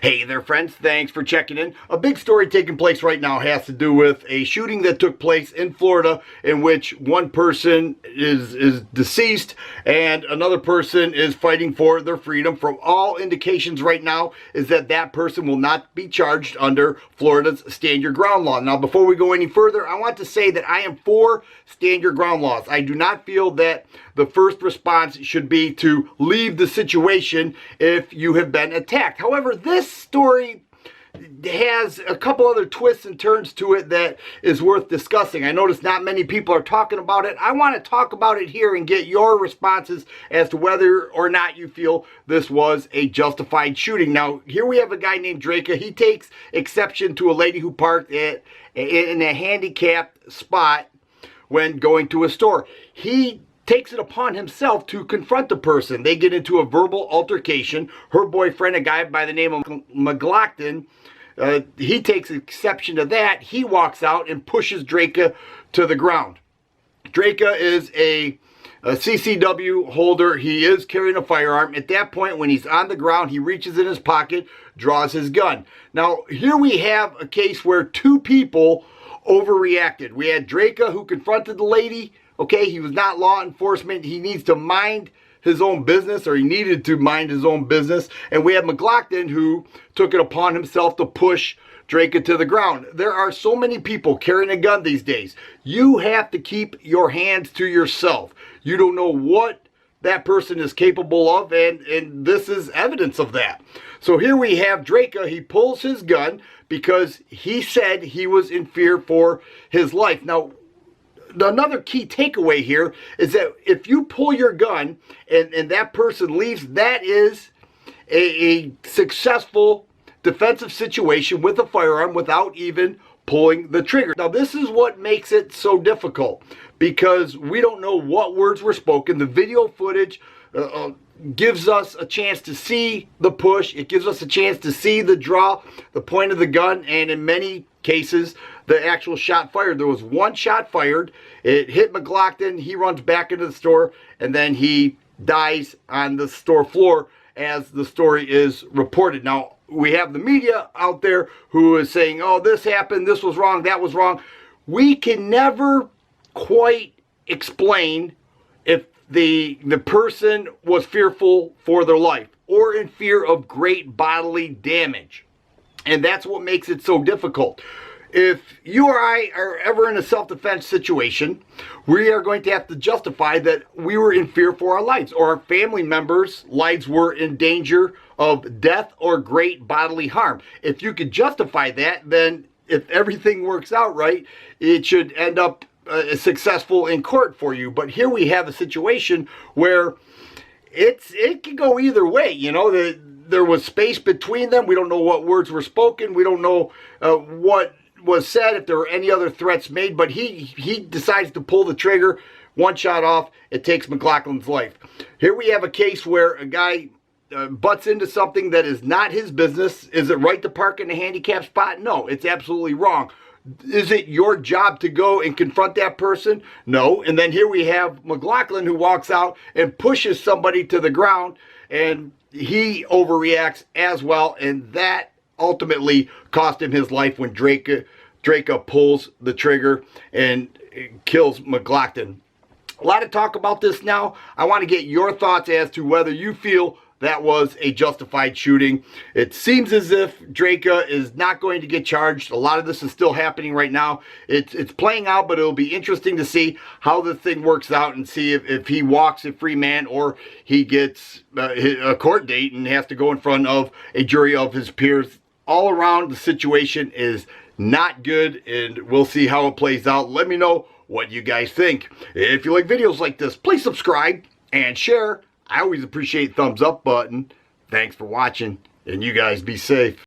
Hey there, friends. Thanks for checking in. A big story taking place right now has to do with a shooting that took place in Florida in which one person is deceased and another person is fighting for their freedom. From all indications right now is that that person will not be charged under Florida's Stand Your Ground law. Now, before we go any further, I want to say that I am for Stand Your Ground laws. I do not feel that the first response should be to leave the situation if you have been attacked. However, this story has a couple other twists and turns to it that is worth discussing. I notice not many people are talking about it. I want to talk about it here and get your responses as to whether or not you feel this was a justified shooting. Now, here we have a guy named Drake. He takes exception to a lady who parked in a handicapped spot when going to a store. He takes it upon himself to confront the person. They get into a verbal altercation. Her boyfriend, a guy by the name of McLaughlin, he takes exception to that. He walks out and pushes Drake to the ground. Drake is a CCW holder. He is carrying a firearm. At that point, when he's on the ground, he reaches in his pocket, draws his gun. Now, here we have a case where two people overreacted. We had Drake who confronted the lady. Okay, he was not law enforcement. He needs to mind his own business, or he needed to mind his own business. And we have McLaughlin who took it upon himself to push Drake to the ground. There are so many people carrying a gun these days. You have to keep your hands to yourself. You don't know what that person is capable of, and this is evidence of that. So here we have Drake. He pulls his gun because he said he was in fear for his life. Now, another key takeaway here is that if you pull your gun and that person leaves, that is a successful defensive situation with a firearm without even pulling the trigger. Now, this is what makes it so difficult, because we don't know what words were spoken. The video footage gives us a chance to see the push. It gives us a chance to see the draw, the point of the gun, and in many cases, the actual shot fired. There was one shot fired. It hit McLaughlin. He runs back into the store, and then he dies on the store floor as the story is reported. Now, we have the media out there who is saying, oh, this happened, this was wrong, that was wrong. We can never quite explain if the person was fearful for their life or in fear of great bodily damage. And that's what makes it so difficult. If you or I are ever in a self-defense situation, we are going to have to justify that we were in fear for our lives, or our family members' lives were in danger of death or great bodily harm. If you could justify that, then if everything works out right, it should end up successful in court for you. But here we have a situation where it can go either way. You know, there was space between them. We don't know what words were spoken. We don't know what was said, if there were any other threats made, but he decides to pull the trigger. One shot off, it takes McLaughlin's life. Here we have a case where a guy butts into something that is not his business. Is it right to park in a handicapped spot? No, it's absolutely wrong. Is it your job to go and confront that person? No. And then here we have McLaughlin who walks out and pushes somebody to the ground, and he overreacts as well, and that ultimately cost him his life when Drake pulls the trigger and kills McLaughlin. A lot of talk about this now. I want to get your thoughts as to whether you feel that was a justified shooting. It seems as if Drake is not going to get charged. A lot of this is still happening right now. It's playing out, but it'll be interesting to see how the thing works out and see if he walks a free man or he gets a court date and has to go in front of a jury of his peers. All around, the situation is not good, and we'll see how it plays out. Let me know what you guys think. If you like videos like this, please subscribe and share. I always appreciate thumbs up button. Thanks for watching, and you guys be safe.